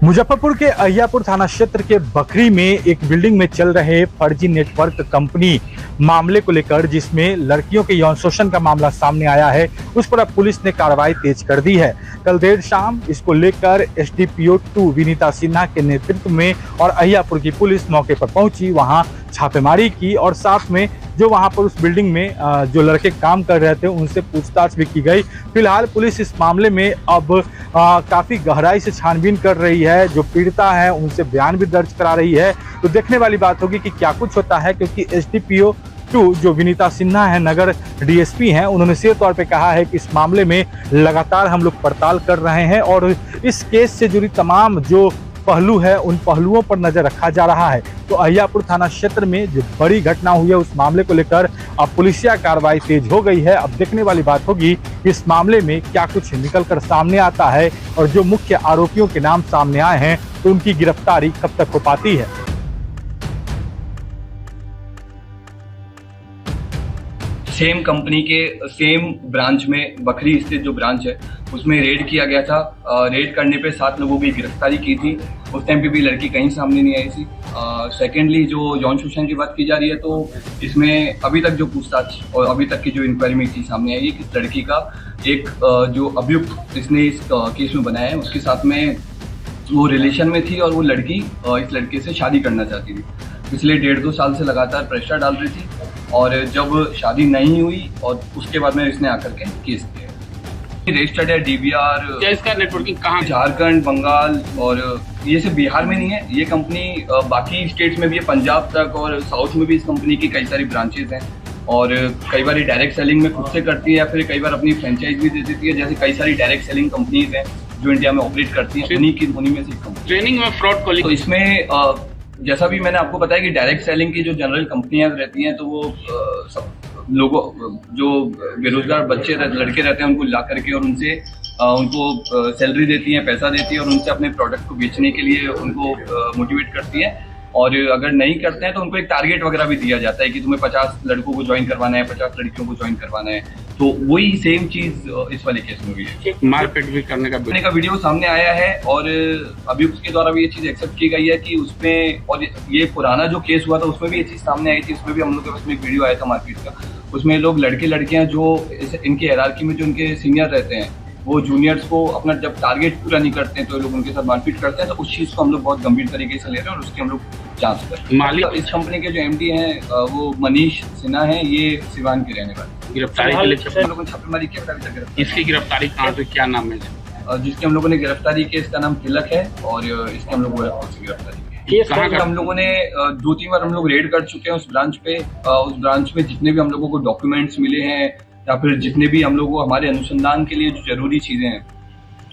मुजफ्फरपुर के अहियापुर थाना क्षेत्र के बखरी में एक बिल्डिंग में चल रहे फर्जी नेटवर्क कंपनी मामले को लेकर जिसमें लड़कियों के यौन शोषण का मामला सामने आया है, उस पर अब पुलिस ने कार्रवाई तेज कर दी है। कल देर शाम इसको लेकर एसडीपीओ 2 विनीता सिन्हा के नेतृत्व में और अहियापुर की पुलिस मौके पर पहुंची, वहां छापेमारी की और साथ में जो वहां पर उस बिल्डिंग में जो लड़के काम कर रहे थे उनसे पूछताछ भी की गई। फिलहाल पुलिस इस मामले में अब काफी गहराई से छानबीन कर रही है, जो पीड़िता है उनसे बयान भी दर्ज करा रही है। तो देखने वाली बात होगी कि क्या कुछ होता है, क्योंकि एसडीपीओ 2 जो विनीता सिन्हा है, नगर डीएसपी हैं, उन्होंने सीधे तौर पे कहा है कि इस मामले में लगातार हम लोग पड़ताल कर रहे हैं और इस केस से जुड़ी तमाम जो पहलू है उन पहलुओं पर नजर रखा जा रहा है। तो अहियापुर थाना क्षेत्र में जो बड़ी घटना हुई है उस मामले को लेकर अब पुलिसिया कार्रवाई तेज हो गई है। अब देखने वाली बात होगी कि इस मामले में क्या कुछ निकलकर सामने आता है और जो मुख्य आरोपियों के नाम सामने आए हैं तो उनकी गिरफ्तारी कब तक हो पाती है। सेम कंपनी के सेम ब्रांच में बखरी स्थित जो ब्रांच है उसमें रेड किया गया था। रेड करने पे 7 लोगों की गिरफ्तारी की थी। उस टाइम पे भी लड़की कहीं सामने नहीं आई थी। सेकेंडली जो यौन शोषण की बात की जा रही है तो इसमें अभी तक जो पूछताछ और अभी तक की जो इंक्वायरी में चीज सामने आई है कि लड़की का एक जो अभियुक्त इसने इस केस में बनाया है उसके साथ में वो रिलेशन में थी और वो लड़की इस लड़के से शादी करना चाहती थी। पिछले 1.5-2 साल से लगातार प्रेशर डाल रही थी और जब शादी नहीं हुई और उसके बाद में इसने आकर के केस किया। रजिस्टर्ड है डीबीआर। क्या इसका नेटवर्किंग कहाँ? झारखंड, बंगाल और ये सिर्फ बिहार में नहीं है, ये कंपनी बाकी स्टेट्स में भी है, पंजाब तक और साउथ में भी इस कंपनी की कई सारी ब्रांचेज हैं और कई बार ये डायरेक्ट सेलिंग में खुद से करती है या फिर कई बार अपनी फ्रेंचाइज भी दे देती है। जैसे कई सारी डायरेक्ट सेलिंग कंपनीज हैं जो इंडिया में ऑपरेट करती हैं, उन्हीं में से कंपनी। ट्रेनिंग में फ्रॉड कॉलिंग तो इसमें जैसा भी मैंने आपको बताया कि डायरेक्ट सेलिंग की जो जनरल कंपनियां रहती हैं तो वो सब लोगों जो बेरोजगार बच्चे लड़के रहते हैं उनको ला करके और उनसे उनको सैलरी देती हैं, पैसा देती है और उनसे अपने प्रोडक्ट को बेचने के लिए उनको मोटिवेट करती है। और अगर नहीं करते हैं तो उनको एक टारगेट वगैरह भी दिया जाता है कि तुम्हें 50 लड़कों को ज्वाइन करवाना है, 50 लड़कियों को ज्वाइन करवाना है। तो वही सेम चीज इस वाले केस में भी है। मारपीट भी करने का वीडियो सामने आया है और अभियुक्त के द्वारा भी ये चीज एक्सेप्ट की गई है कि उसमें, और ये पुराना जो केस हुआ था उसमें भी ये चीज सामने आई थी। उसमें भी हम लोग के पास में एक वीडियो आया था मारपीट का। उसमें लोग लड़के लड़कियां जो इनके हायरार्की में जो इनके सीनियर रहते हैं वो जूनियर्स को अपना जब टारगेट पूरा नहीं करते हैं तो लोग उनके साथ मारपीट करते हैं। तो उस चीज को हम लोग बहुत गंभीर तरीके से ले रहे हैं और उसकी हम लोग जांच कर रहे हैं। मालिक इस कंपनी के जो एमडी हैं वो मनीष सिन्हा हैं, ये सिवान के रहने वाले। गिरफ्तारी के लिए हम लोगों ने छापेमारी किया। इसकी गिरफ्तारी कहाँ से, क्या नाम है? जिसकी हम लोगों ने गिरफ्तारी की इसका नाम तिलक है और इसके हम लोग गिरफ्तारी हम लोगों ने 2-3 बार हम लोग रेड कर चुके हैं उस ब्रांच पे। उस ब्रांच में जितने भी हम लोगों को डॉक्यूमेंट्स मिले हैं या फिर जितने भी हम लोगों को हमारे अनुसंधान के लिए जो जरूरी चीजें हैं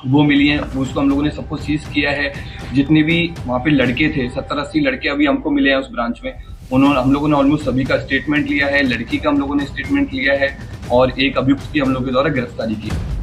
वो मिली हैं, उसको हम लोगों ने सबको सीज किया है। जितने भी वहाँ पे लड़के थे 70-80 लड़के अभी हमको मिले हैं उस ब्रांच में, हम लोगों ने ऑलमोस्ट सभी का स्टेटमेंट लिया है। लड़की का हम लोगों ने स्टेटमेंट लिया है और एक अभियुक्त की हम लोगों के द्वारा गिरफ्तारी की है।